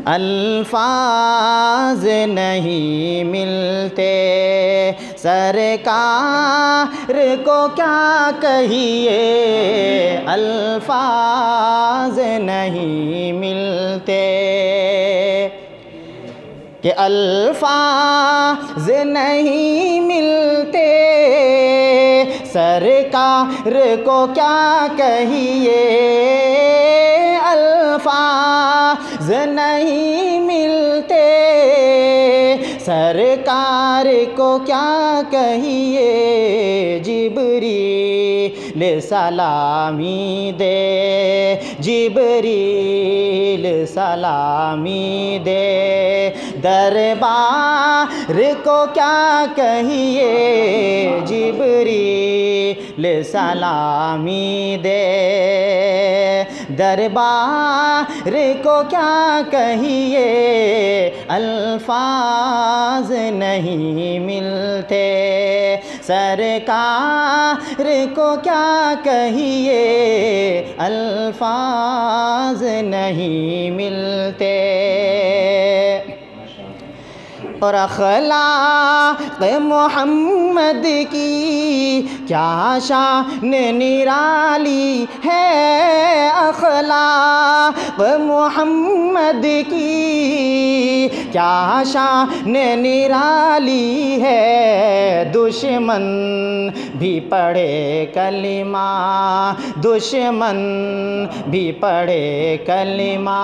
الفاظ نہیں ملتے سرکار کو کیا کہیے الفاظ نہیں ملتے کہ الفاظ نہیں ملتے سرکار کو کیا کہیے الفاظ نہیں ملتے سرکار کو کیا کہیے جبریل سلامی دے جبریل سلامی دے دربار کو کیا کہیے جبریل سلامی دے دربار کو کیا کہیے الفاظ نہیں ملتے سرکار کو کیا کہیے الفاظ نہیں ملتے اور اخلاق محمد کی کیا شان نرالی ہے اخلاق محمد کی کیا شان نرالی ہے دشمن بھی پڑھے کلمہ دشمن بھی پڑھے کلمہ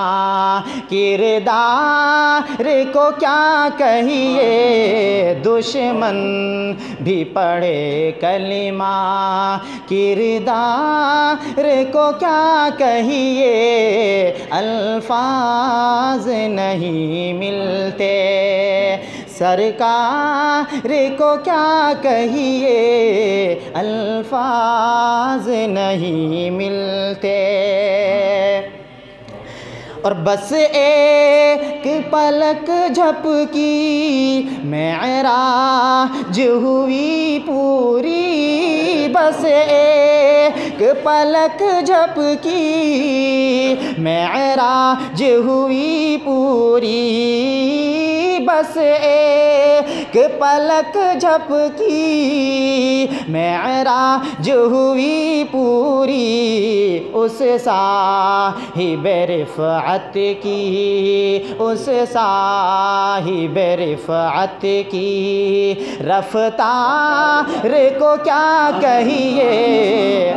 کردار کو کیا کہیے دشمن بھی پڑھے کلمہ کردار کو کیا کہیے الفاظ نہیں ملتے سرکار کو کیا کہیے الفاظ نہیں ملتے اور بس ایک پلک جھپکی معراج ہوئی پوری بس ایک پلک جھپکی معراج ہوئی پوری بس ایک پلک جھپکی معراج ہوئی پوری اس صاحب رفعت کی اس صاحب رفعت کی رفتار کو کیا کہیے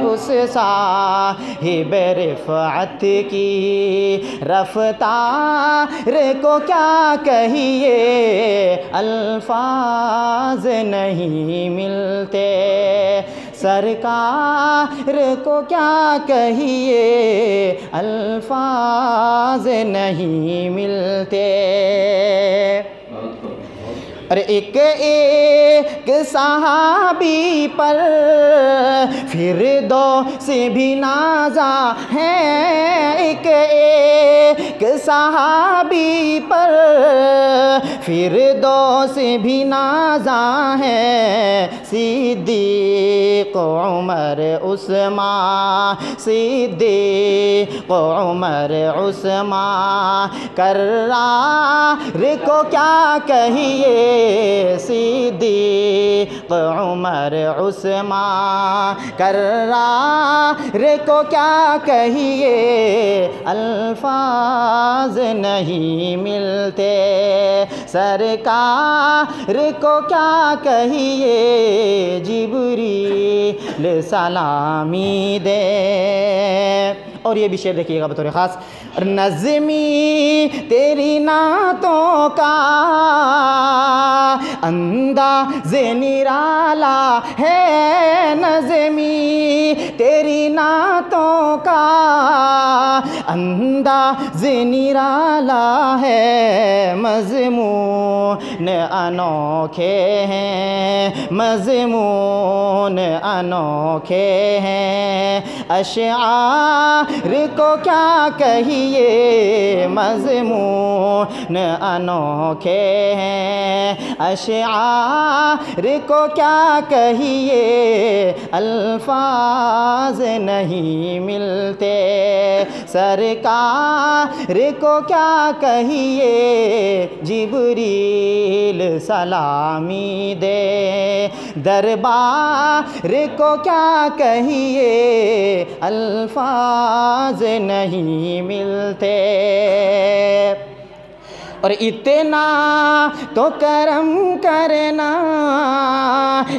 اس صاحب رفعت کی رفتار کو کیا کہیے الفاظ نہیں ملتے سرکار کو کیا کہیے الفاظ نہیں ملتے اور ایک ایک صحابی پر فردوس بھی نازا ہے ایک ایک صحابی پر فردوس بھی نازا ہے صدیق عمر عثمان صدیق عمر عثمان کرار کو کیا کہیے صدیق عمر عثمان کرار کو کیا کہیے الفاظ نہیں ملتے سرکار کو کیا کہیے جبریل سلامی دے اور یہ بھی شعر دیکھیے گا بطور خاص نظمی تیری نعتوں کا انداز نرالا ہے نظمی تیری نعتوں کا انداز نرالا ہے مضمون انوکھے ہیں مضمون انوکھے ہیں اشعار کو کیا کہیے مضمون انوکھے ہیں، اشعار کو کیا کہیے الفاظ نہیں ملتے، سرکار کو کیا کہیے جبریل سلامی دے، دربار کو کیا کہیے الفاظ نہیں ملتے۔ اور اتنا تو کرم کرنا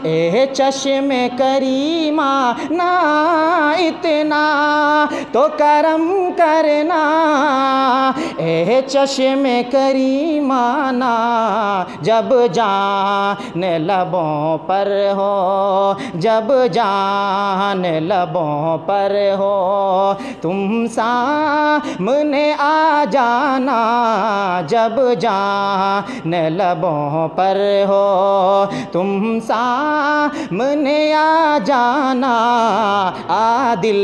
اے چشم کریمہ نا، اتنا تو کرم کرنا اے چشم کریمہ نا، جب جان لبوں پر ہو، جب جان لبوں پر ہو، تم سامنے آ جانا، جب جان لبوں پر ہو، تم سامنے آ جانا، دل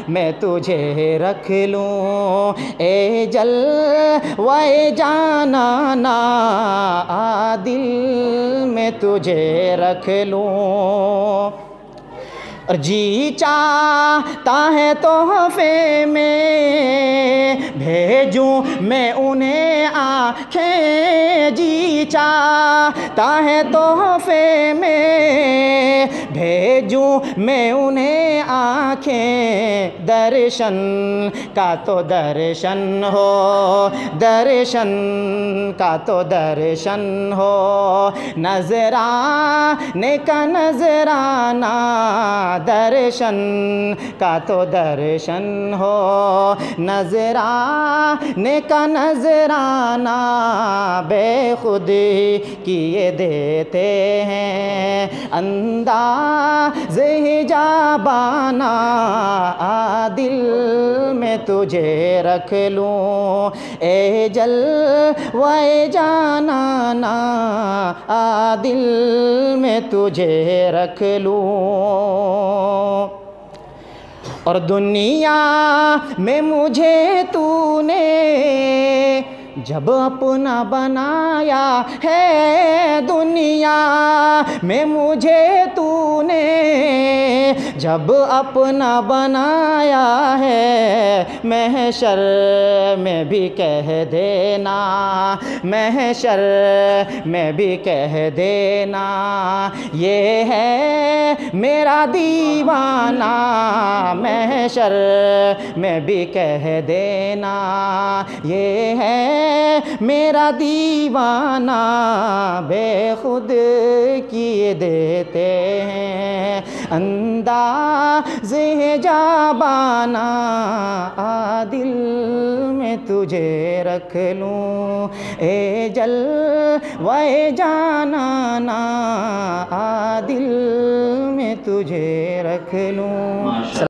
میں تجھے رکھ لوں اے جلوے جانانا، دل میں تجھے رکھ لوں۔ اور جی چاہتا ہے تحفے میں بھیجوں میں انہیں آنکھیں، جی چاہتا ہے تحفے میں بھیجوں میں انہیں آنکھیں، درشن کا تو درشن ہو، درشن کا تو درشن ہو، نذرانے کا نذرانہ، درشن کا تو درشن ہو، نذرانے کا نذرانہ، بے خود کیے دیتے ہیں انداز حجابانہ، دل میں تجھے رکھ لوں اے جلوے جانانا، دل میں تجھے رکھ لوں۔ اور دنیا میں مجھے تو نے جب اپنا بنایا ہے، دنیا میں مجھے تو نے جب اپنا بنایا ہے، محشر میں بھی کہہ دینا، محشر میں بھی کہہ دینا، یہ ہے میرا دیوانہ، محشر میں بھی کہہ دینا، یہ ہے میرا دیوانہ، بے خود کیے دیتے ہیں انداز حجابانہ، دل میں تجھے رکھ لوں اے جلوے جانانا، دل میں تجھے رکھ لوں۔